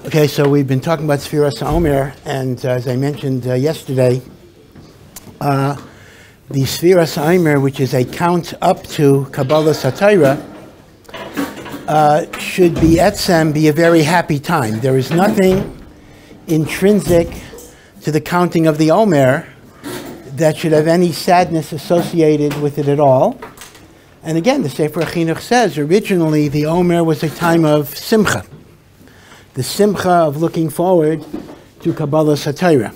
Okay, so we've been talking about Sfiras HaOmer, and as I mentioned yesterday, the Sfiras HaOmer, which is a count up to Kabbalah Satira, should be etzem, be a very happy time. There is nothing intrinsic to the counting of the Omer that should have any sadness associated with it at all. And again, the Sefer HaChinuch says, originally the Omer was a time of simcha, the simcha of looking forward to Kabbalah Satira.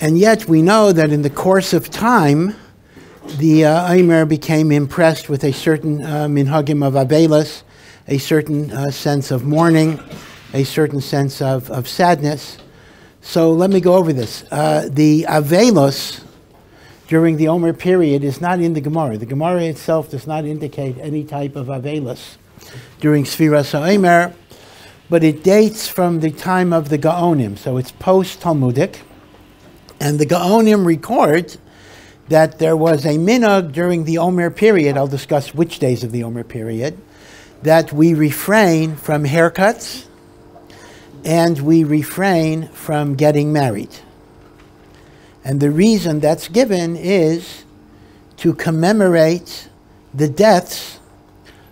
And yet we know that in the course of time, the Omer became impressed with a certain minhagim of avelos, a certain sense of mourning, a certain sense of sadness. So let me go over this. The avelos during the Omer period is not in the Gemara. The Gemara itself does not indicate any type of avelos during Sfiras HaOmer, but it dates from the time of the Gaonim, so it's post-Talmudic. And the Gaonim record that there was a minhag during the Omer period, I'll discuss which days of the Omer period, that we refrain from haircuts and we refrain from getting married. And the reason that's given is to commemorate the deaths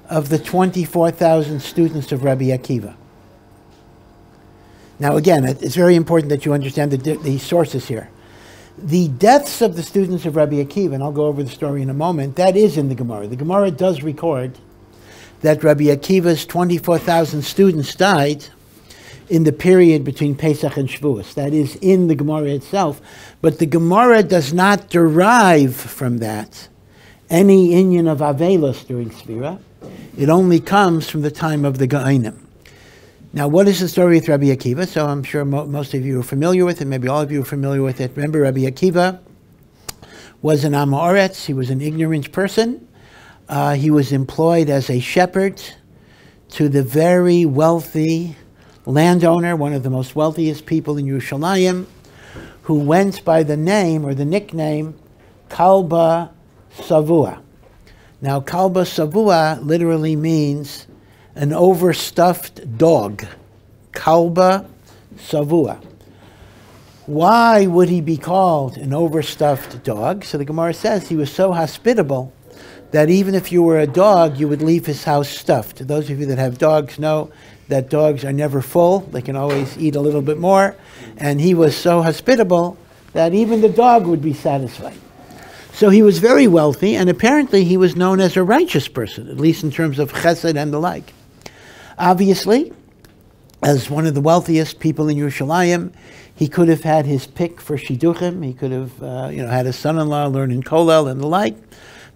of the 24,000 students of Rabbi Akiva. Now again, it's very important that you understand the sources here. The deaths of the students of Rabbi Akiva, and I'll go over the story in a moment, that is in the Gemara. The Gemara does record that Rabbi Akiva's 24,000 students died in the period between Pesach and Shavuos. That is in the Gemara itself. But the Gemara does not derive from that any inyan of avelos during Sfira. It only comes from the time of the Gaonim. Now, what is the story with Rabbi Akiva? So I'm sure most of you are familiar with it. Maybe all of you are familiar with it. Remember, Rabbi Akiva was an Am Ha'aretz. He was an ignorant person. He was employed as a shepherd to the very wealthy landowner, one of the most wealthiest people in Yerushalayim, who went by the name or the nickname Kalba Savua. Now, Kalba Savua literally means an overstuffed dog. Kalba Savua. Why would he be called an overstuffed dog? So the Gemara says he was so hospitable that even if you were a dog, you would leave his house stuffed. Those of you that have dogs know that dogs are never full. They can always eat a little bit more. And he was so hospitable that even the dog would be satisfied. So he was very wealthy, and apparently he was known as a righteous person, at least in terms of chesed and the like. Obviously, as one of the wealthiest people in Yerushalayim, he could have had his pick for shidduchim. He could have had his son-in-law learn in kollel and the like.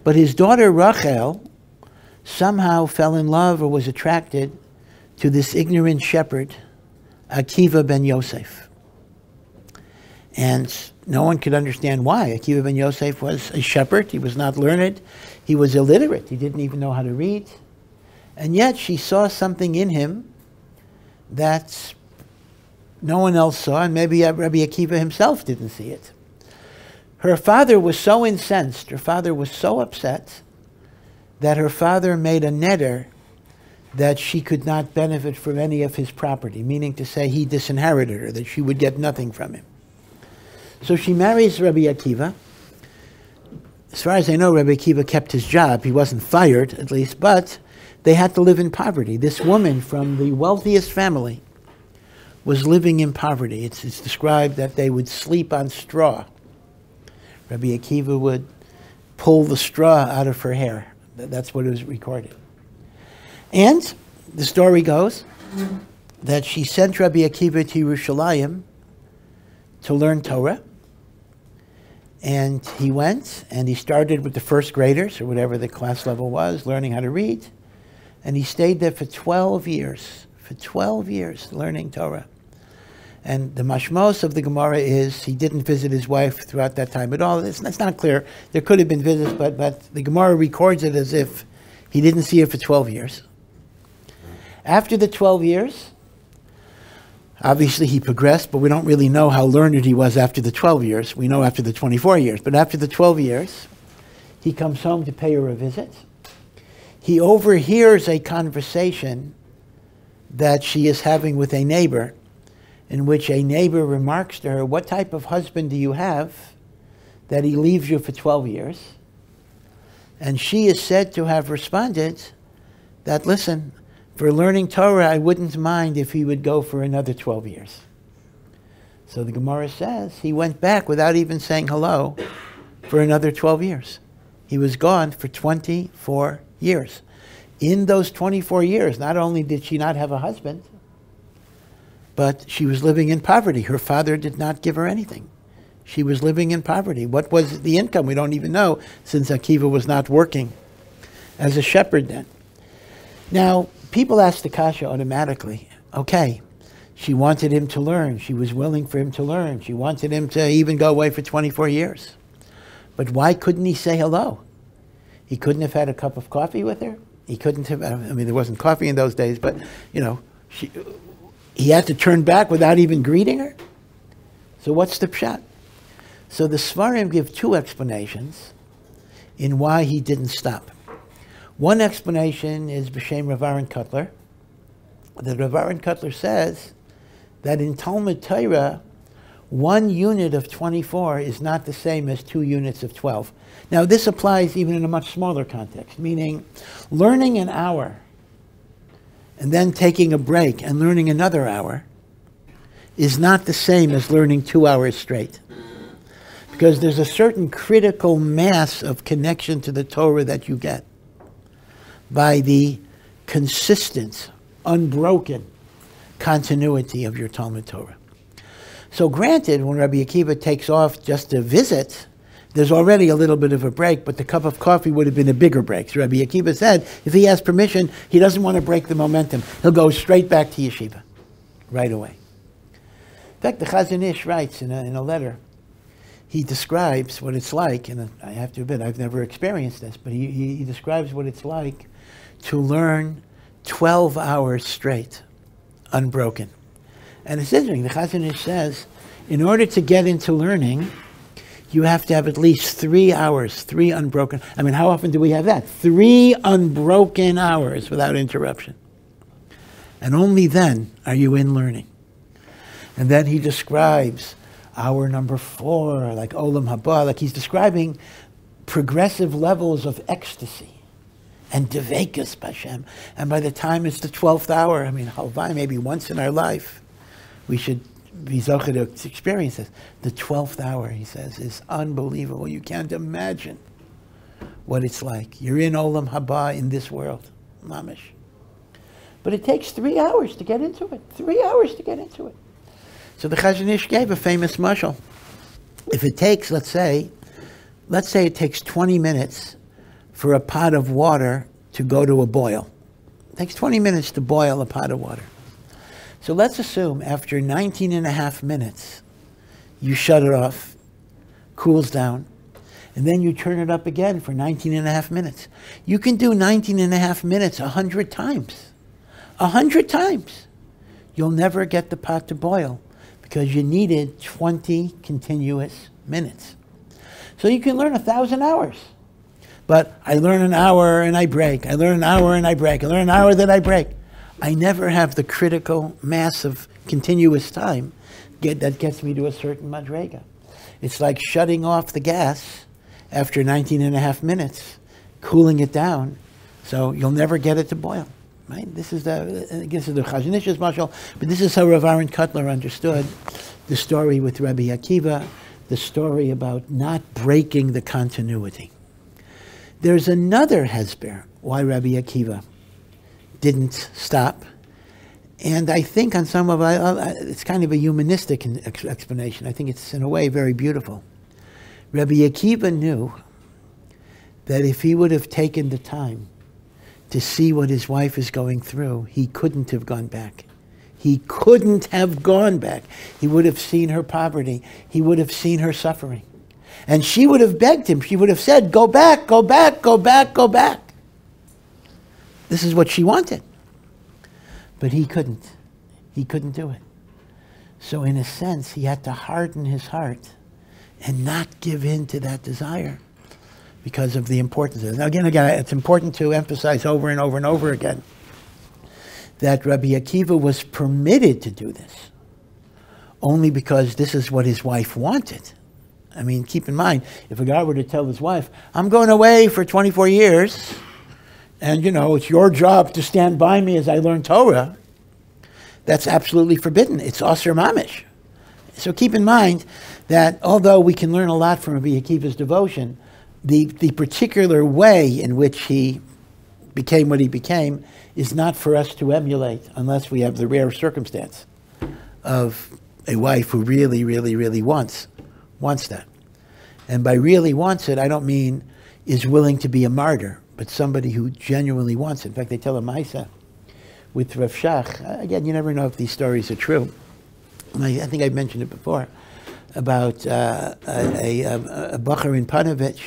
But his daughter Rachel somehow fell in love or was attracted to this ignorant shepherd, Akiva ben Yosef. And no one could understand why. Akiva ben Yosef was a shepherd. He was not learned. He was illiterate. He didn't even know how to read. And yet she saw something in him that no one else saw, and maybe Rabbi Akiva himself didn't see it. Her father was so incensed, her father was so upset, that her father made a neder that she could not benefit from any of his property, meaning to say he disinherited her, that she would get nothing from him. So she marries Rabbi Akiva. As far as I know, Rabbi Akiva kept his job. He wasn't fired, at least, but they had to live in poverty. This woman from the wealthiest family was living in poverty. It's described that they would sleep on straw. Rabbi Akiva would pull the straw out of her hair. That's what is recorded. And the story goes that she sent Rabbi Akiva to Yerushalayim to learn Torah. And he went, and he started with the first graders, or whatever the class level was, learning how to read. And he stayed there for 12 years. For 12 years, learning Torah. And the mashmos of the Gemara is he didn't visit his wife throughout that time at all. It's not clear. There could have been visits, but the Gemara records it as if he didn't see her for 12 years. After the 12 years, obviously he progressed, but we don't really know how learned he was after the 12 years. We know after the 24 years. But after the 12 years, he comes home to pay her a visit. He overhears a conversation that she is having with a neighbor, in which a neighbor remarks to her, what type of husband do you have that he leaves you for 12 years? And she is said to have responded that, listen, for learning Torah, I wouldn't mind if he would go for another 12 years. So the Gemara says he went back without even saying hello for another 12 years. He was gone for 24 years. In those 24 years, not only did she not have a husband, but she was living in poverty. Her father did not give her anything. She was living in poverty. What was the income? We don't even know, since Akiva was not working as a shepherd then. Now, people ask the kasha automatically, okay, she wanted him to learn. She was willing for him to learn. She wanted him to even go away for 24 years. But why couldn't he say hello? He couldn't have had a cup of coffee with her? He couldn't have, I mean, there wasn't coffee in those days, but, you know, he had to turn back without even greeting her? So what's the pshat? So the Svarim give two explanations in why he didn't stop. One explanation is B'Shem Rav Aaron Kotler. The Rav Aaron Kotler says that in Talmud Torah, 1 unit of 24 is not the same as 2 units of 12. Now this applies even in a much smaller context, meaning learning an hour and then taking a break and learning another hour is not the same as learning 2 hours straight. Because there's a certain critical mass of connection to the Torah that you get by the consistent, unbroken continuity of your Talmud Torah. So granted, when Rabbi Akiva takes off just to visit, there's already a little bit of a break, but the cup of coffee would have been a bigger break. So Rabbi Akiva said, if he has permission, he doesn't want to break the momentum. He'll go straight back to yeshiva, right away. In fact, the Chazon Ish writes in a letter, he describes what it's like, and I have to admit, I've never experienced this, but he describes what it's like to learn 12 hours straight, unbroken. And it's interesting, the Chazon Ish says, in order to get into learning, you have to have at least 3 hours, 3 unbroken. I mean, how often do we have that? 3 unbroken hours without interruption. And only then are you in learning. And then he describes hour number 4, like Olam Haba, like he's describing progressive levels of ecstasy and devekas b'Hashem. And by the time it's the 12th hour, I mean, halvai, maybe once in our life, we should be zocheh to experience this. The 12th hour, he says, is unbelievable. You can't imagine what it's like. You're in Olam Haba in this world, mamish. But it takes 3 hours to get into it. 3 hours to get into it. So the Chazon Ish gave a famous mashal. If it takes, let's say it takes 20 minutes for a pot of water to go to a boil. It takes 20 minutes to boil a pot of water. So let's assume after 19 and a half minutes, you shut it off, cools down, and then you turn it up again for 19 and a half minutes. You can do 19 and a half minutes 100 times. 100 times. You'll never get the pot to boil, because you needed 20 continuous minutes. So you can learn 1,000 hours. But I learn an hour and I break. I learn an hour and I break. I learn an hour that I break. I never have the critical mass of continuous time that gets me to a certain madrega. It's like shutting off the gas after 19 and a half minutes, cooling it down, so you'll never get it to boil. Right? This is the Chazon Ish's mashal, but this is how Rav Aaron Kotler understood the story with Rabbi Akiva, the story about not breaking the continuity. There's another hesber why Rabbi Akiva didn't stop, and I think on some of it's kind of a humanistic explanation. I think it's in a way very beautiful. Rabbi Akiva knew that if he would have taken the time to see what his wife is going through, he couldn't have gone back. He couldn't have gone back. He would have seen her poverty. He would have seen her suffering. And she would have begged him. She would have said, go back, go back, go back, go back. This is what she wanted. But he couldn't. He couldn't do it. So in a sense, he had to harden his heart and not give in to that desire, because of the importance of it. Now, again, it's important to emphasize over and over and over again that Rabbi Akiva was permitted to do this only because this is what his wife wanted. I mean, keep in mind, if a guy were to tell his wife, I'm going away for 24 years, and, you know, it's your job to stand by me as I learn Torah, that's absolutely forbidden. It's Asur Mamish. So keep in mind that although we can learn a lot from Rabbi Akiva's devotion, the particular way in which he became what he became is not for us to emulate unless we have the rare circumstance of a wife who really, really, really wants that. And by really wants it, I don't mean is willing to be a martyr, but somebody who genuinely wants it. In fact, they tell a Maisa with Rav Shach. Again, you never know if these stories are true. I think I've mentioned it before, about a Bacher in Panovich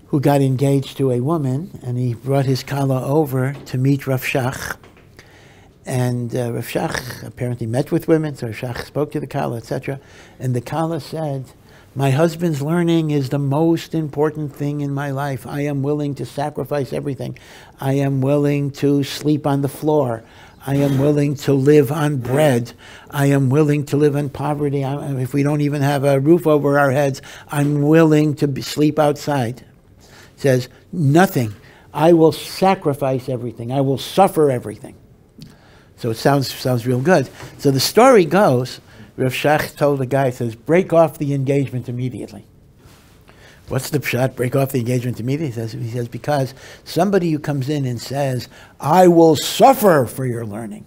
who got engaged to a woman, and he brought his Kala over to meet Rav Shach. And Rav Shach apparently met with women, so Rav Shach spoke to the Kala, etc. And the Kala said, my husband's learning is the most important thing in my life. I am willing to sacrifice everything. I am willing to sleep on the floor. I am willing to live on bread. I am willing to live in poverty. If we don't even have a roof over our heads, I'm willing to sleep outside. It says, nothing. I will sacrifice everything. I will suffer everything. So it sounds real good. So the story goes, Rav Shach told the guy, says, break off the engagement immediately. What's the pshat? Break off the engagement immediately? He says, because somebody who comes in and says, I will suffer for your learning,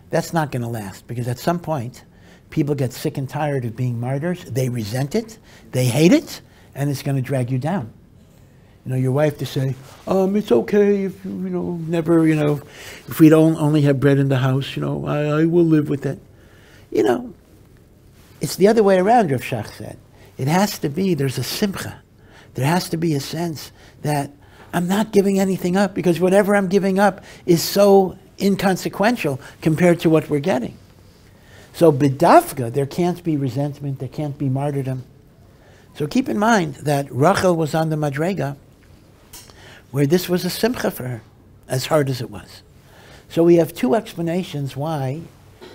that's not going to last, because at some point, people get sick and tired of being martyrs. They resent it. They hate it. And it's going to drag you down. You know, your wife to say, it's okay if, if we don't only have bread in the house, I will live with it. It's the other way around, Rav Shach said. It has to be, there's a simcha. There has to be a sense that I'm not giving anything up, because whatever I'm giving up is so inconsequential compared to what we're getting. So b'dafka, there can't be resentment, there can't be martyrdom. So keep in mind that Rachel was on the Madrega where this was a simcha for her, as hard as it was. So we have two explanations why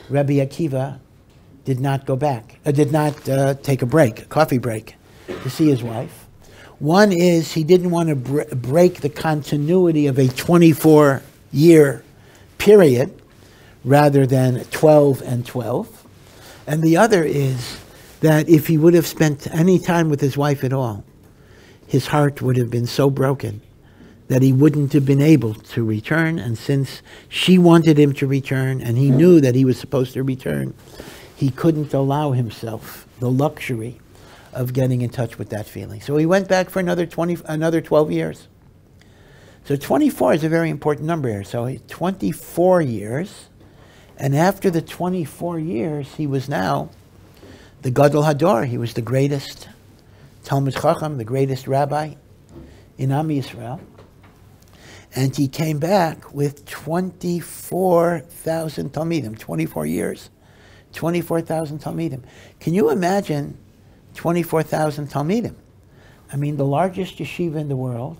Rabbi Akiva did not go back, did not take a coffee break, to see his wife. One is he didn't want to break the continuity of a 24-year period rather than 12 and 12. And the other is that if he would have spent any time with his wife at all, his heart would have been so broken that he wouldn't have been able to return. And since she wanted him to return and he knew that he was supposed to return, he couldn't allow himself the luxury of getting in touch with that feeling. So he went back for another 12 years. So 24 is a very important number here. So 24 years. And after the 24 years, he was now the Gadol Hador. He was the greatest Talmid Chacham, the greatest rabbi in Am Yisrael. And he came back with 24,000 Talmidim, 24 years, 24,000 Talmidim. Can you imagine 24,000 Talmidim? I mean, the largest yeshiva in the world,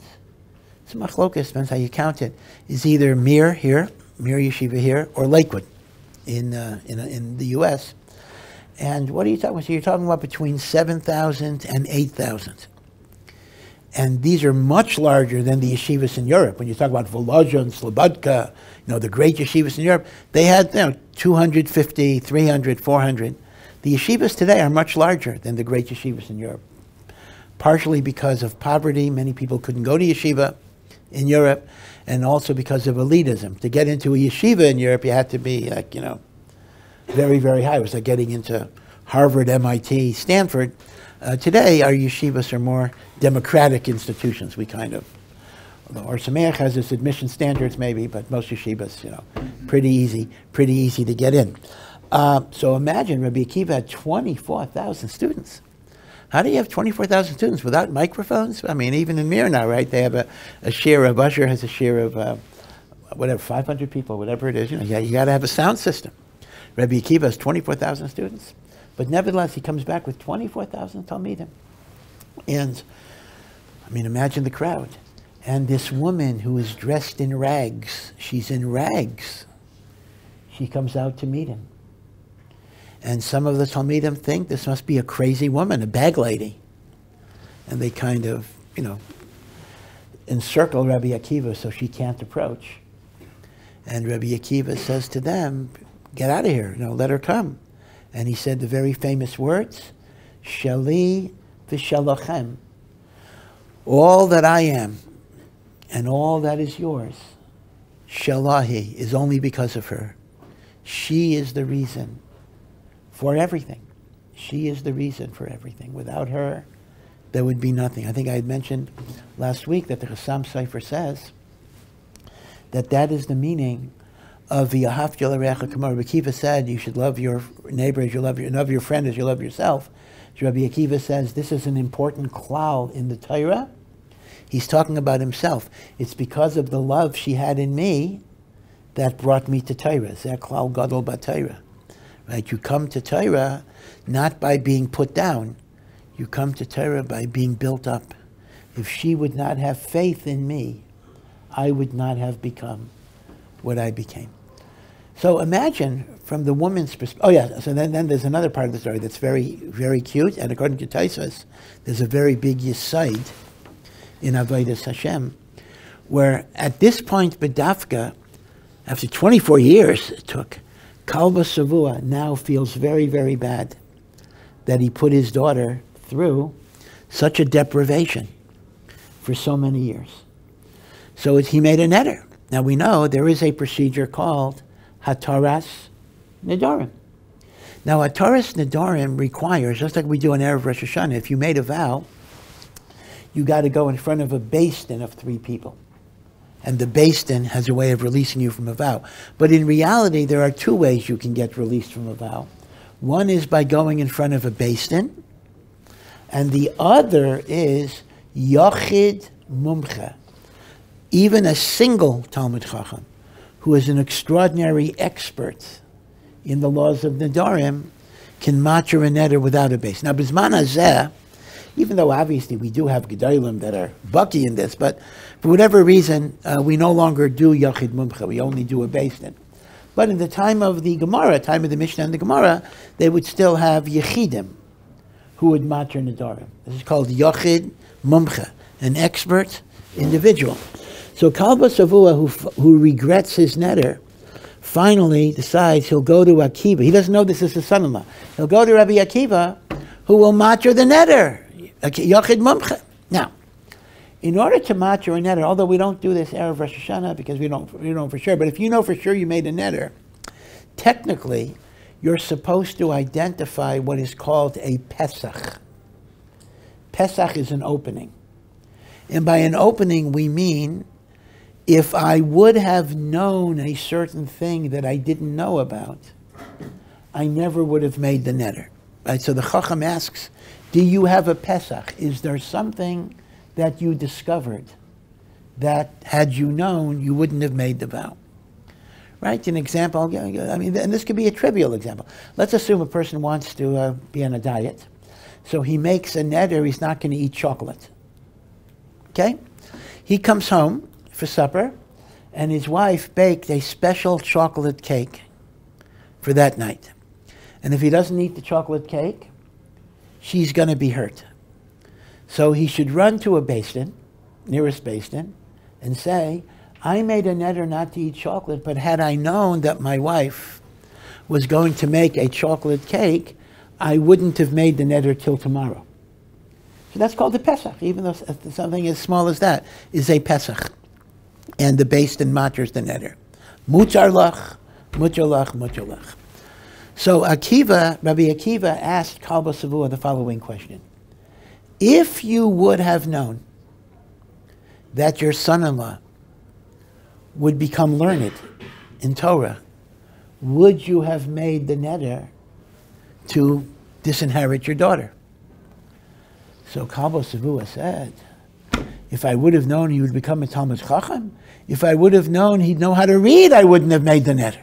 it's machlokas, depends how you count it, is either Mir here, Mir Yeshiva here, or Lakewood in the U.S. And what are you talking about? So you're talking about between 7,000 and 8,000. And these are much larger than the yeshivas in Europe. When you talk about Volozhin and Slobodka, the great yeshivas in Europe, they had 250, 300, 400. The yeshivas today are much larger than the great yeshivas in Europe. Partially because of poverty, many people couldn't go to yeshiva in Europe, and also because of elitism. To get into a yeshiva in Europe, you had to be very, very high. It was like getting into Harvard, MIT, Stanford. Today, our yeshivas are more democratic institutions. Although Or Sameach has its admission standards maybe, but most yeshivas, pretty easy to get in. So imagine Rabbi Akiva had 24,000 students. How do you have 24,000 students without microphones? I mean, even in Mir now, right? They have a share of, Usher has a share of, 500 people, whatever it is. You got to have a sound system. Rabbi Akiva has 24,000 students. But nevertheless, he comes back with 24,000 Talmidim. And, I mean, imagine the crowd. And this woman who is dressed in rags, she's in rags, she comes out to meet him. And some of the Talmidim think this must be a crazy woman, a bag lady. And they kind of, encircle Rabbi Akiva so she can't approach. And Rabbi Akiva says to them, get out of here, let her come. And he said the very famous words, Shali v'shalochem. All that I am and all that is yours, Shalahi, is only because of her. She is the reason for everything. She is the reason for everything. Without her, there would be nothing. I think I had mentioned last week that the Chassam Sofer says that is the meaning of V'ahavta l'reacha k'mo. Rabbi Akiva said you should love your neighbor as you love your friend as you love yourself. So Rabbi Akiva says this is an important klal in the Torah. He's talking about himself. It's because of the love she had in me that brought me to Torah. Zeh klal gadol b'Torah. Right? You come to Torah not by being put down. You come to Torah by being built up. If she would not have faith in me, I would not have become what I became. So imagine from the woman's perspective. Oh yeah, so then there's another part of the story that's very, very cute. And according to Taisvas, there's a very big yisaid in Avodas Hashem, where at this point, B'dafka, after 24 years it took, Kalba Savua now feels very, very bad that he put his daughter through such a deprivation for so many years. So he made a neder. Now we know there is a procedure called Hataras Nedarim. Now Hataras Nedarim requires, just like we do on Erev Rosh Hashanah, if you made a vow, you got to go in front of a beis din of 3 people. And the beis din has a way of releasing you from a vow. But in reality, there are 2 ways you can get released from a vow. One is by going in front of a beis din, and the other is Yachid Mumcha. Even a single Talmid Chacham, who is an extraordinary expert in the laws of Nedarim, can matur a neder without a beis. Now, Bizman Hazeh, even though obviously we do have Gedolim that are bucky in this, but for whatever reason, we no longer do Yachid Mumcha, we only do a beis din. But in the time of the Gemara, time of the Mishnah and the Gemara, they would still have Yechidim, who would matur Nedarim. This is called Yachid Mumcha, an expert individual. So Kalba Savua, who regrets his neder, finally decides he'll go to Akiva. He doesn't know this is his son-in-law. He'll go to Rabbi Akiva, who will matur the neder, Yachid Mumcha. Now, in order to matur a neder, although we don't do this Erev Rosh Hashanah because we don't know for sure, but if you know for sure you made a neder, technically you're supposed to identify what is called a Pesach. Pesach is an opening. And by an opening we mean if I would have known a certain thing that I didn't know about, I never would have made the neder. Right? So the Chacham asks, do you have a Pesach? Is there something that you discovered that had you known, you wouldn't have made the vow? Right? An example, I mean, and this could be a trivial example. Let's assume a person wants to be on a diet. So he makes a neder, he's not going to eat chocolate. Okay? He comes home for supper, and his wife baked a special chocolate cake for that night. And if he doesn't eat the chocolate cake, she's going to be hurt. So he should run to a beis din, nearest beis din, and say, I made a neder not to eat chocolate, but had I known that my wife was going to make a chocolate cake, I wouldn't have made the neder till tomorrow. So that's called the Pesach, even though something as small as that is a Pesach. And the beis din maturs the neder. Mutar lach, mutar lach, mutar lach. So Rabbi Akiva asked Kalba Savua the following question. If you would have known that your son-in-law would become learned in Torah, would you have made the neder to disinherit your daughter? So Kalba Savua said, if I would have known he would become a Talmid Chacham, if I would have known he'd know how to read, I wouldn't have made the neder.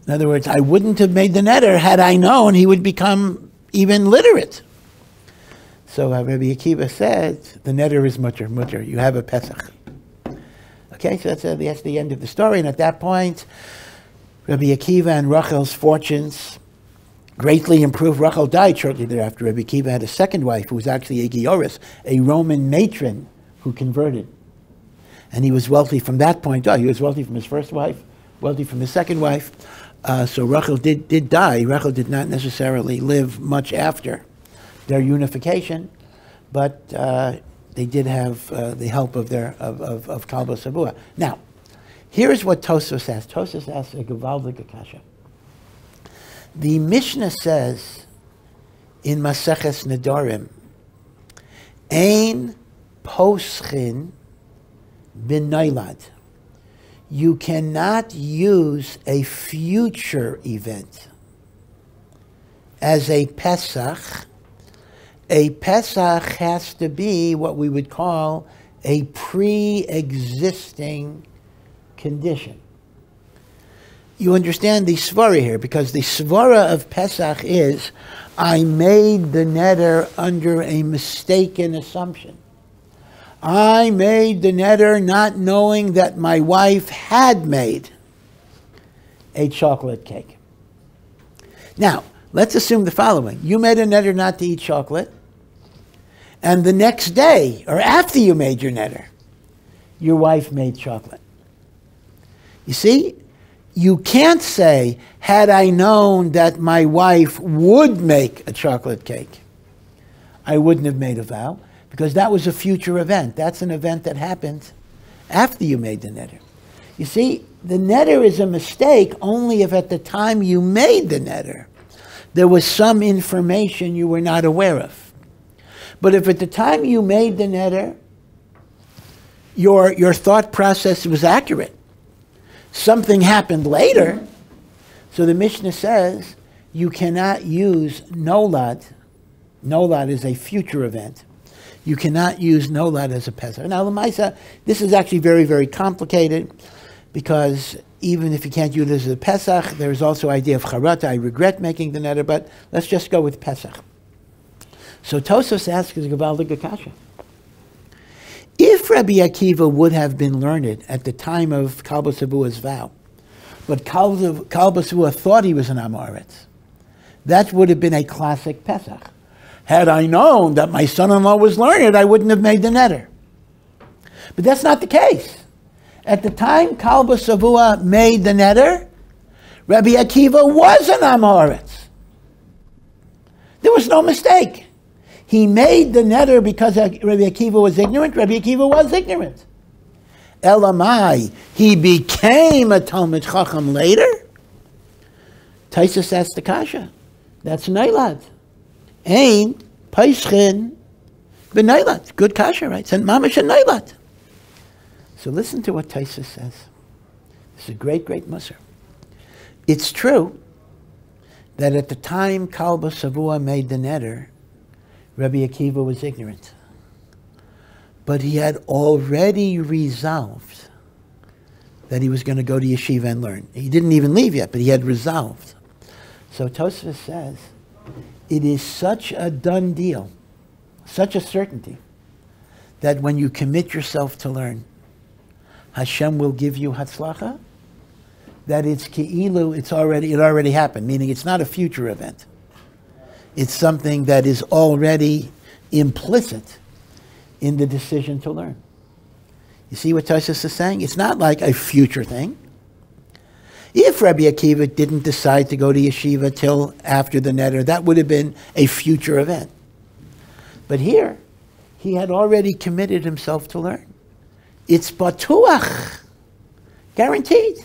In other words, I wouldn't have made the neder had I known he would become even literate. So Rabbi Akiva said, the neder is mutter. You have a Pesach. Okay, so that's the end of the story. And at that point, Rabbi Akiva and Rachel's fortunes greatly improved. Rachel died shortly thereafter. Rabbi Akiva had a second wife who was actually a Gioris, a Roman matron who converted. And he was wealthy from that point on. He was wealthy from his first wife, wealthy from his second wife. So Rachel did die. Rachel did not necessarily live much after their unification, but they did have the help of Kalba Sabua. Now, here is what Tosfos says. Tosfos asks a gewaldige kasha. The Mishnah says in Maseches Nedarim, Ein poschin b'noilad. You cannot use a future event as a Pesach. A Pesach has to be what we would call a pre-existing condition. You understand the svara here, because the svara of Pesach is, I made the neder under a mistaken assumption. I made the neder not knowing that my wife had made a chocolate cake. Now, let's assume the following. You made a neder not to eat chocolate, and the next day, or after you made your neder, your wife made chocolate. You see, you can't say, had I known that my wife would make a chocolate cake, I wouldn't have made a vow, because that was a future event. That's an event that happened after you made the neder. You see, the neder is a mistake only if at the time you made the neder, there was some information you were not aware of. But if at the time you made the neder, your thought process was accurate, something happened later, so the Mishnah says you cannot use nolad. Nolad is a future event. You cannot use nolad as a Pesach. Now, Lamaisa, this is actually very, very complicated, because even if you can't use it as a Pesach, there's also idea of charata. I regret making the neder, but let's just go with Pesach. So Tosfos asks a gewaldige kasha. If Rabbi Akiva would have been learned at the time of Kalba Savua's vow, but Kalba Savua thought he was an Amoritz, that would have been a classic Pesach. Had I known that my son-in-law was learned, I wouldn't have made the neder. But that's not the case. At the time Kalba Savua made the neder, Rabbi Akiva was an Amoritz. There was no mistake. He made the neder because Rabbi Akiva was ignorant. Rabbi Akiva was ignorant. Elamai, he became a Talmid Chacham later. Tosfos asked the kasha. That's Neilad. Ein Peischin b'Neilad. Good kasha, right? It's mamash and Neilad. So listen to what Tosfos says. It's a great, great musar. It's true that at the time Kalba Savua made the neder, Rabbi Akiva was ignorant. But he had already resolved that he was going to go to yeshiva and learn. He didn't even leave yet, but he had resolved. So Tosfos says, it is such a done deal, such a certainty, that when you commit yourself to learn, Hashem will give you hatzlacha, that it's ki'ilu, it already happened, meaning it's not a future event. It's something that is already implicit in the decision to learn. You see what Tosfos is saying? It's not like a future thing. If Rabbi Akiva didn't decide to go to yeshiva till after the neder, that would have been a future event. But here, he had already committed himself to learn. It's batuach, guaranteed.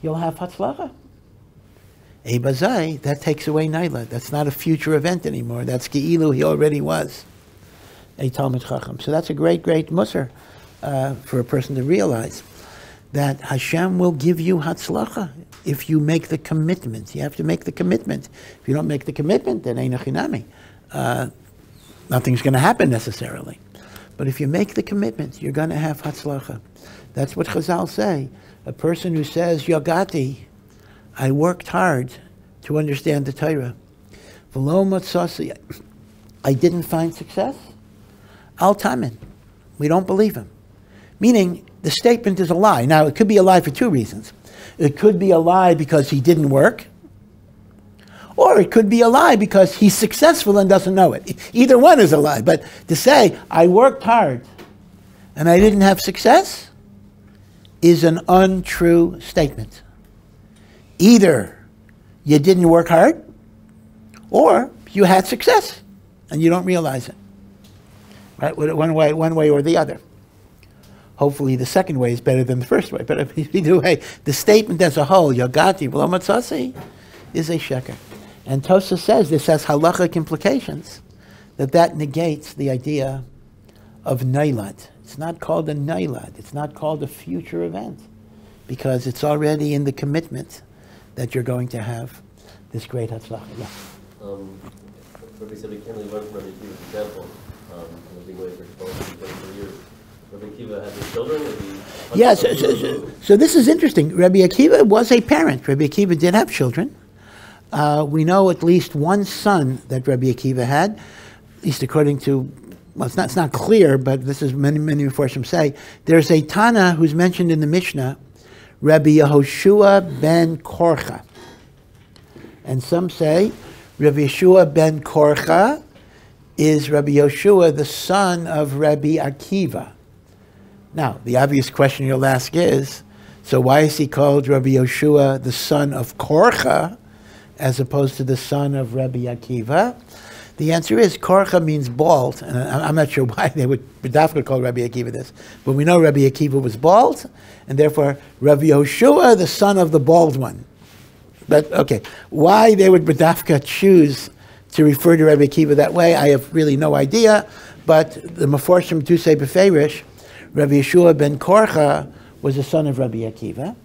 You'll have hatzlacha. Ebazai, that takes away Naila. That's not a future event anymore. That's Ge'ilu, he already was a Talmid Chacham. So that's a great, great musar for a person to realize that Hashem will give you hatzlacha if you make the commitment. You have to make the commitment. If you don't make the commitment, then ein achinami. Nothing's going to happen necessarily. But if you make the commitment, you're going to have hatzlacha. That's what Chazal say. A person who says, Yagati, I worked hard to understand the Torah. V'lo matzasi I didn't find success, al tamin. We don't believe him. Meaning, the statement is a lie. Now, it could be a lie for two reasons. It could be a lie because he didn't work, or it could be a lie because he's successful and doesn't know it. Either one is a lie. But to say, I worked hard and I didn't have success, is an untrue statement. Either you didn't work hard, or you had success and you don't realize it. Right? One way or the other. Hopefully the second way is better than the first way. But either way, the statement as a whole, Yogati v'lo matzasi, is a sheker. And Tosa says this has halachic implications, that negates the idea of nailad. It's not called a nailad. It's not called a future event, because it's already in the commitment that you're going to have this great hatzlacha. Yeah. Rabbi said we can't really learn from Rabbi Akiva's example in a big way for years. Rabbi Akiva had his children? Yes, so this is interesting. Rabbi Akiva was a parent. Rabbi Akiva did have children. We know at least one son that Rabbi Akiva had, at least according to, well, it's not clear, but this is many Mefarshim say. There's a Tana who's mentioned in the Mishnah, Rabbi Yehoshua ben Korcha. And some say Rabbi Yeshua ben Korcha is Rabbi Yoshua, the son of Rabbi Akiva. Now, the obvious question you'll ask is, so why is he called Rabbi Yoshua, the son of Korcha, as opposed to the son of Rabbi Akiva? The answer is, Korcha means bald, and I'm not sure why they would call Rabbi Akiva this, but we know Rabbi Akiva was bald, and therefore Rabbi Yoshua, the son of the bald one. But, okay, why they would choose to refer to Rabbi Akiva that way, I have really no idea, but the Mefarshim do say beferish, Rabbi Yeshua ben Korcha was the son of Rabbi Akiva.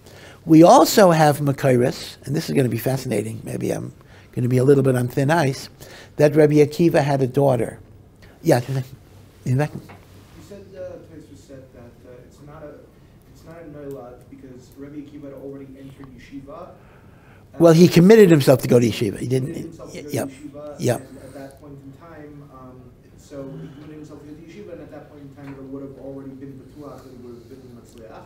We also have Makairis, and this is going to be fascinating, maybe I'm going to be a little bit on thin ice, that Rabbi Akiva had a daughter. Yeah, in fact. You said, Tosfos said that it's not a noilad because Rabbi Akiva had already entered yeshiva. Well, he committed himself to go to yeshiva. He didn't. Yep. Yep. And at that point in time, so he committed himself to go to yeshiva, and at that point in time, it would have already been betuach, and he would have been matzliach.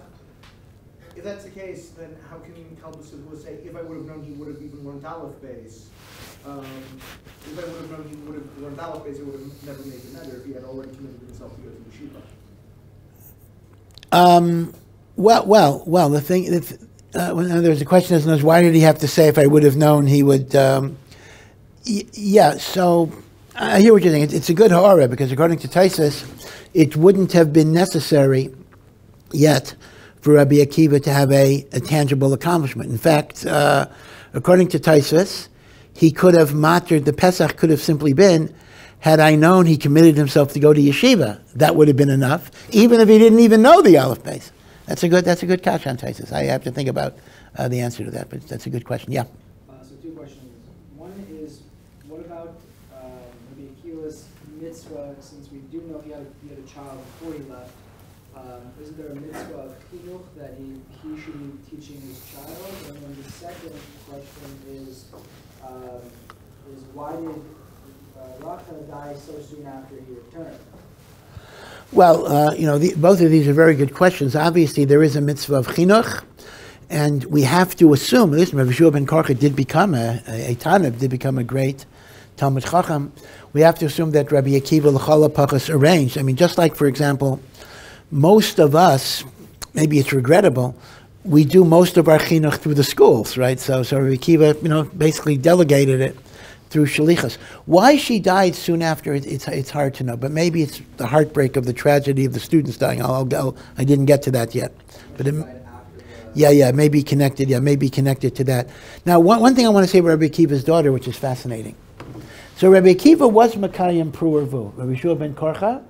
If that's the case, then how can Kalbus say, if I would have known he would have even learned Aleph base? If I would have known he would have learned Aleph base, it would have never made the matter if he had already committed himself to go to yeshiva. Well. The thing. There's a question as why did he have to say if I would have known he would? Yeah. So I hear what you're saying. It's a good HaRav because according to Tosfos, it wouldn't have been necessary yet for Rabbi Akiva to have a tangible accomplishment. In fact, according to Tosfos, he could have mattered, the Pesach could have simply been, had I known he committed himself to go to yeshiva, that would have been enough, even if he didn't even know the Aleph base. That's a good catch on Tosfos. I have to think about the answer to that, but that's a good question. Yeah. So two questions. One is, what about Rabbi Akiva's mitzvah, since we do know he had a child before he left, isn't there a mitzvah of chinuch that he should be teaching his child? And then the second question is why did Rachel die so soon after he returned? Well, both of these are very good questions. Obviously, there is a mitzvah of chinuch, and we have to assume, listen, Rabbi Yeshua ben Korcha did become a Tanib, did become a great Talmud Chacham. We have to assume that Rabbi Akiva l'chol hapachos arranged. I mean, just like, for example, most of us, maybe it's regrettable, we do most of our chinuch through the schools, right? So Rabbi Akiva, basically delegated it through shalichas. Why she died soon after, it's hard to know, but maybe it's the heartbreak of the tragedy of the students dying. I didn't get to that yet, but maybe connected. Yeah, maybe connected to that. Now, one thing I want to say about Rabbi Akiva's daughter, which is fascinating. So Rabbi Akiva was Makayim Pru'ervu, Rabbi Yeshua ben Korcha,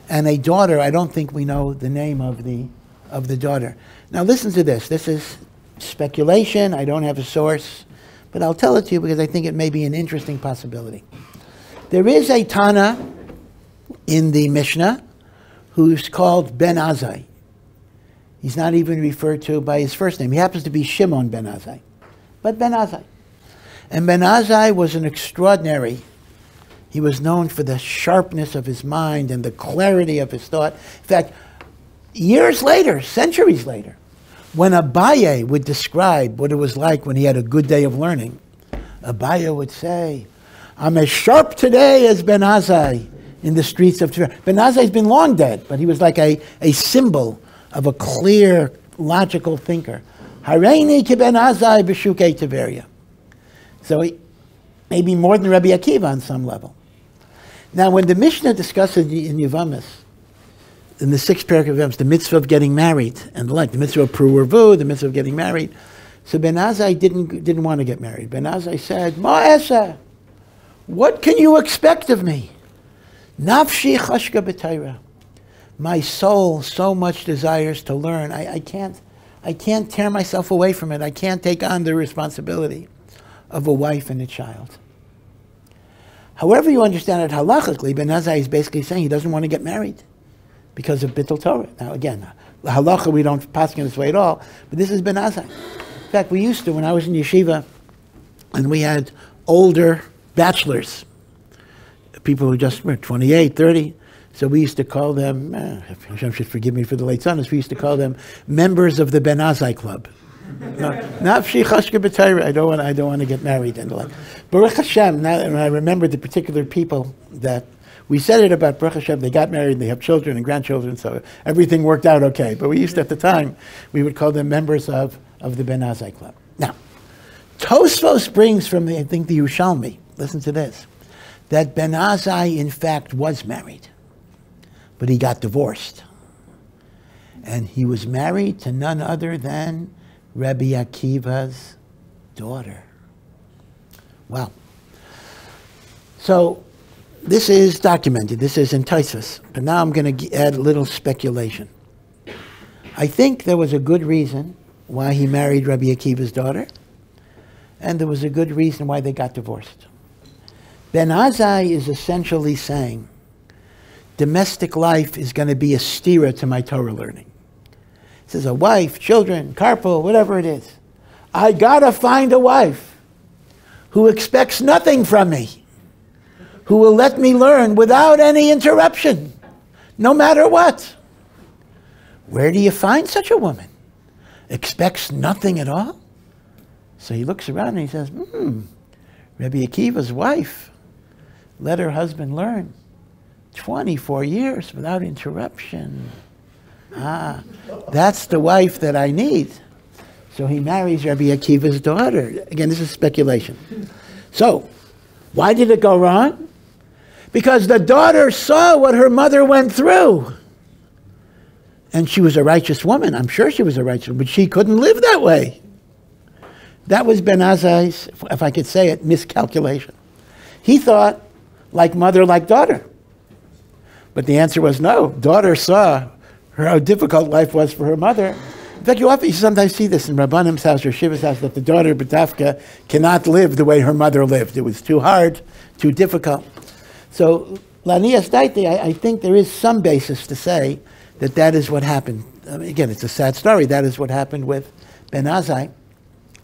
and a daughter. I don't think we know the name of the daughter. Now, listen to this. This is speculation. I don't have a source. But I'll tell it to you because I think it may be an interesting possibility. There is a Tana in the Mishnah who's called Ben Azai. He's not even referred to by his first name. He happens to be Shimon Ben Azai. But Ben Azai. And Ben Azai was an extraordinary He was known for the sharpness of his mind and the clarity of his thought. In fact, years later, centuries later, when Abaye would describe what it was like when he had a good day of learning, Abaye would say, I'm as sharp today as Ben Azai in the streets of Tver. Ben Azai's been long dead, but he was like a symbol of a clear, logical thinker. Hareini ki Ben Azai b'shukei Tiberia. So he, maybe more than Rabbi Akiva on some level. Now, when the Mishnah discusses in Yevamis, in the 6th parak of Yevamis, the mitzvah of getting married and the like, the mitzvah of pru'urvu, the mitzvah of getting married, so Ben Azai didn't want to get married. Ben Azai said, Ma'asa, what can you expect of me? Nafshi chashka b'tayra. My soul so much desires to learn. I can't tear myself away from it. I can't take on the responsibility of a wife and a child. However you understand it halachically, Ben Azai is basically saying he doesn't want to get married because of Bittul Torah. Now again, the halacha we don't pass in this way at all, but this is Ben Azai. In fact, we used to, when I was in yeshiva, and we had older bachelors, people who just were 28, 30, so we used to call them, Hashem should forgive me for the late sonnets, we used to call them members of the Ben Azai Club. Nafshi chashka b'tayra. I don't want to get married and the like. Baruch Hashem. Now, when I remember the particular people that we said it about, Baruch Hashem, they got married and they have children and grandchildren, so everything worked out okay. But we used to, at the time, we would call them members of the Ben Azai Club. Now, Tosfos brings from I think the Yerushalmi. Listen to this: that Ben Azai in fact was married, but he got divorced, and he was married to none other than Rabbi Akiva's daughter. Wow. So this is documented. This is in Tosfos. But now I'm going to add a little speculation. I think there was a good reason why he married Rabbi Akiva's daughter, and there was a good reason why they got divorced. Ben Azai is essentially saying, domestic life is going to be a stira to my Torah learning. He says, a wife, children, carpool, whatever it is. I gotta find a wife who expects nothing from me, who will let me learn without any interruption, no matter what. Where do you find such a woman? Expects nothing at all? So he looks around and he says, Rabbi Akiva's wife let her husband learn 24 years without interruption. That's the wife that I need. So he marries Rabbi Akiva's daughter. Again, this is speculation. So, why did it go wrong? Because the daughter saw what her mother went through. And she was a righteous woman. I'm sure she was a righteous woman, but she couldn't live that way. That was Ben Azai's, if I could say it, miscalculation. He thought, like mother, like daughter. But the answer was no. Daughter saw how difficult life was for her mother. In fact, you sometimes see this in Rabbanim's house or Shiva's house, that the daughter, B'tafka, cannot live the way her mother lived. It was too hard, too difficult. So, Lanias Daiti, I think there is some basis to say that that is what happened. Again, it's a sad story. That is what happened with Ben Azai,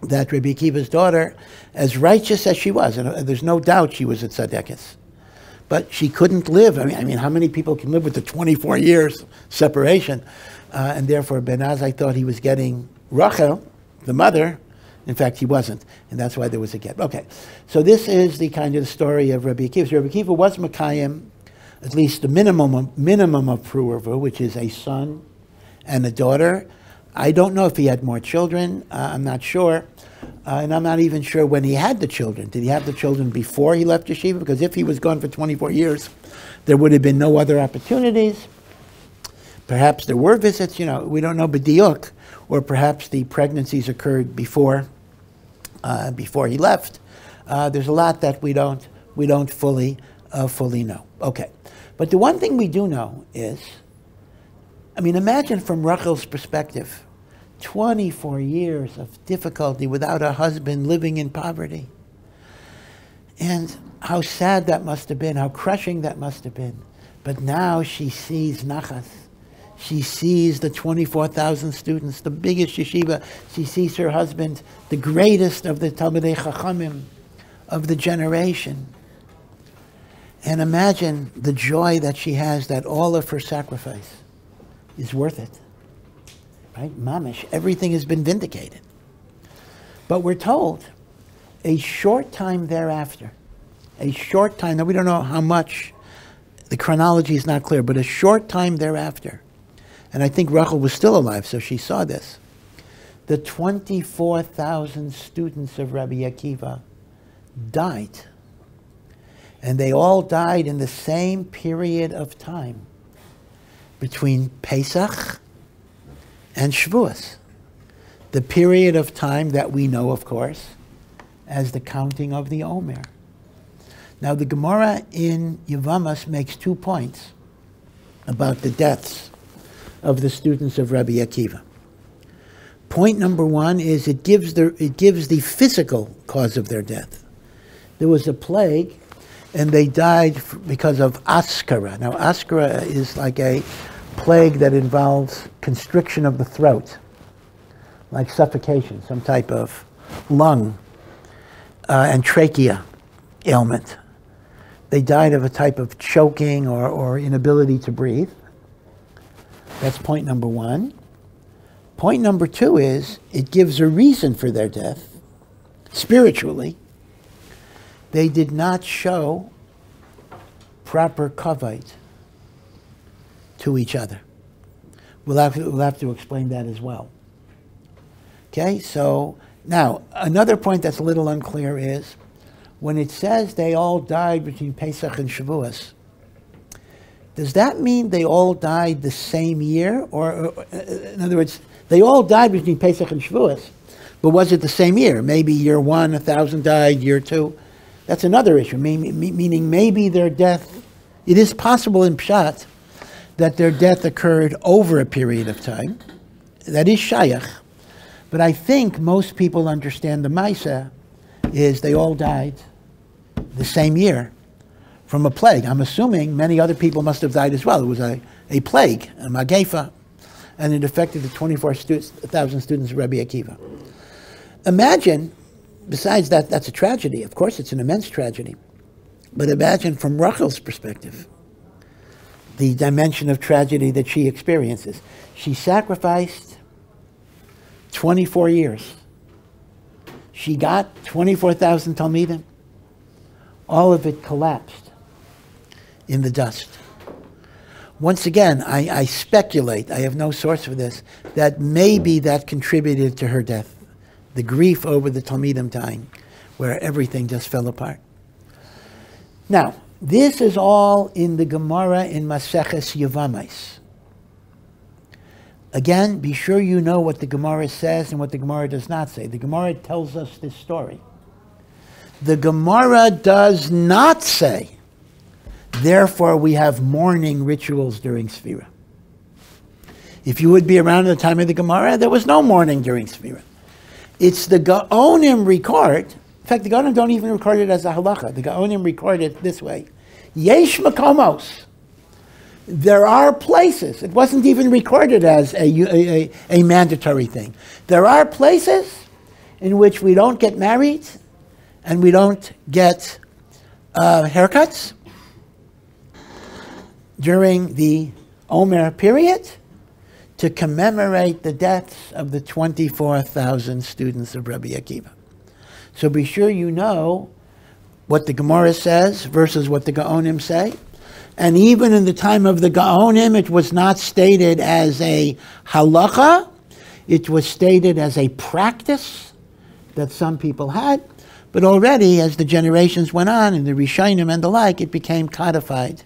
that Rabbi Akiva's daughter, as righteous as she was, and there's no doubt she was a tzadekis, but she couldn't live. I mean, how many people can live with the 24 years separation? And therefore, Ben Azai thought he was getting Rachel, the mother. In fact, he wasn't, and that's why there was a get. Okay, so this is the kind of the story of Rabbi Akiva. So Rabbi Akiva was Makayim, at least the minimum of Pru'urvu, which is a son and a daughter. I don't know if he had more children. I'm not sure. And I'm not even sure when he had the children. Did he have the children before he left yeshiva? Because if he was gone for 24 years, there would have been no other opportunities. Perhaps there were visits, we don't know b'diuk, or perhaps the pregnancies occurred before he left. There's a lot that we don't fully know. Okay, but the one thing we do know is, imagine from Rachel's perspective, 24 years of difficulty without a husband, living in poverty. And how sad that must have been, how crushing that must have been. But now she sees Nachas. She sees the 24,000 students, the biggest yeshiva. She sees her husband, the greatest of the Talmidei Chachamim of the generation. And imagine the joy that she has that all of her sacrifice is worth it. Right? Mamish, everything has been vindicated. But we're told a short time thereafter, a short time, now we don't know how much, the chronology is not clear, but a short time thereafter, and I think Rachel was still alive, so she saw this, the 24,000 students of Rabbi Akiva died. And they all died in the same period of time between Pesach and Shavuos. The period of time that we know, of course, as the counting of the Omer. Now, the Gemara in Yevamos makes 2 points about the deaths of the students of Rabbi Akiva. Point number 1 is it gives the physical cause of their death. There was a plague, and they died because of askara. Now, askara is like a plague that involves constriction of the throat, like suffocation, some type of lung and trachea ailment. They died of a type of choking or inability to breathe. That's point number 1. Point number 2 is it gives a reason for their death. Spiritually, they did not show proper kavod to each other. We'll have to explain that as well. Okay, so now another point that's a little unclear is when it says they all died between Pesach and Shavuos, does that mean they all died the same year? Or in other words, they all died between Pesach and Shavuos, but was it the same year? Maybe year 1, 1,000 died, year 2. That's another issue, meaning maybe their death, it is possible in Pshat that their death occurred over a period of time. That is shayach. But I think most people understand the Maisa is they all died the same year from a plague. I'm assuming many other people must have died as well. It was a plague, a magefa, and it affected the 24,000 students of Rabbi Akiva. Imagine, besides that, that's a tragedy. Of course, it's an immense tragedy. But imagine from Rachel's perspective, the dimension of tragedy that she experiences. She sacrificed 24 years. She got 24,000 Talmidim. All of it collapsed in the dust. Once again, I speculate, I have no source for this, that maybe that contributed to her death. The grief over the Talmidim dying, where everything just fell apart. Now, this is all in the Gemara in Maseches Yevamos. Again, be sure you know what the Gemara says and what the Gemara does not say. The Gemara tells us this story. The Gemara does not say, therefore we have mourning rituals during Sfira. If you would be around at the time of the Gemara, there was no mourning during Sfira. It's the Gaonim record. In fact, the Gaonim don't even record it as a halacha. The Gaonim record it this way. Yesh makomos. There are places. It wasn't even recorded as a mandatory thing. There are places in which we don't get married and we don't get haircuts during the Omer period to commemorate the deaths of the 24,000 students of Rabbi Akiva. So be sure you know what the Gemara says versus what the Gaonim say. And even in the time of the Gaonim, it was not stated as a halacha. It was stated as a practice that some people had. But already, as the generations went on, in the Rishonim and the like, it became codified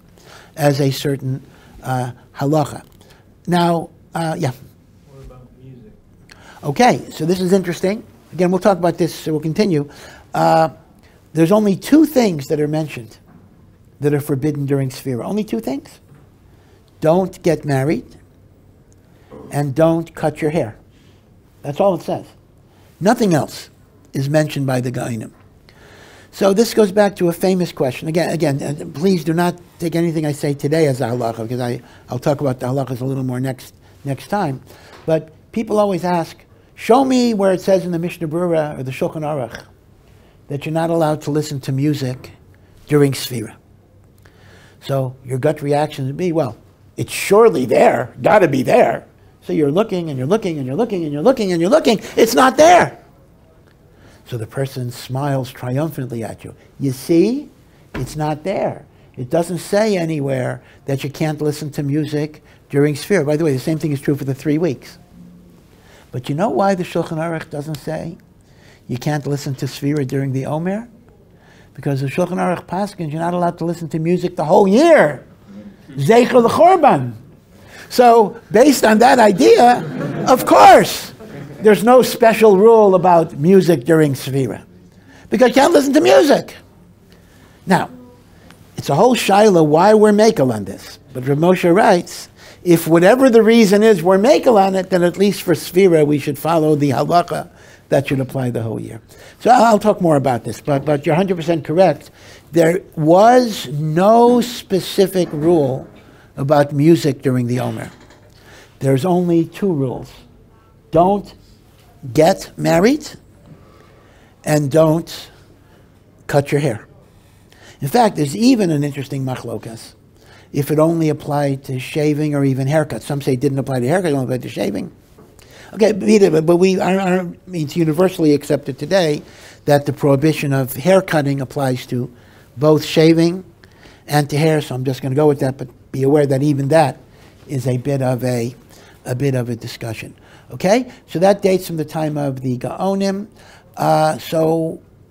as a certain halacha. Now, yeah. What about music? Okay, so this is interesting. Again, we'll talk about this, so we'll continue. There's only 2 things that are mentioned that are forbidden during Sfira. Only 2 things. Don't get married and don't cut your hair. That's all it says. Nothing else is mentioned by the Gaonim. So this goes back to a famous question. Again, please do not take anything I say today as a halacha, because I'll talk about the halachas a little more next time. But people always ask, show me where it says in the Mishnah Berurah or the Shulchan Aruch that you're not allowed to listen to music during Sfira. So your gut reaction would be, well, it's surely there, got to be there. So you're looking and you're looking and you're looking and you're looking and you're looking. It's not there. So the person smiles triumphantly at you. You see, it's not there. It doesn't say anywhere that you can't listen to music during Sfira. By the way, the same thing is true for the 3 weeks. But you know why the Shulchan Aruch doesn't say you can't listen to Sfira during the Omer? Because the Shulchan Aruch paskins, you're not allowed to listen to music the whole year. Zeicher l'chorban. So, based on that idea, of course, there's no special rule about music during Sfira. Because you can't listen to music. Now, it's a whole shaila why we're makel on this. But Rav Moshe writes, if whatever the reason is we're makel on it, then at least for Sfira we should follow the halacha that should apply the whole year. So I'll talk more about this, but you're 100% correct. There was no specific rule about music during the Omer. There's only 2 rules. Don't get married and don't cut your hair. In fact, there's even an interesting machlokas if it only applied to shaving or even haircuts. Some say it didn't apply to haircuts, it only applied to shaving. Okay, but it's universally accepted today that the prohibition of hair cutting applies to both shaving and to hair, so I'm just going to go with that, but be aware that even that is a bit of a discussion. Okay, so that dates from the time of the Gaonim.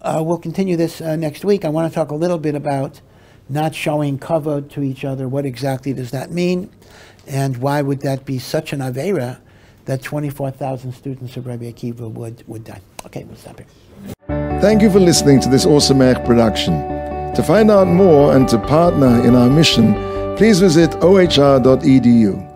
We'll continue this next week. I want to talk a little bit about not showing kavod to each other. What exactly does that mean? And why would that be such an aveira that 24,000 students of Rabbi Akiva would die? Okay, we'll stop here. Thank you for listening to this Awesome production. To find out more and to partner in our mission, please visit ohr.edu.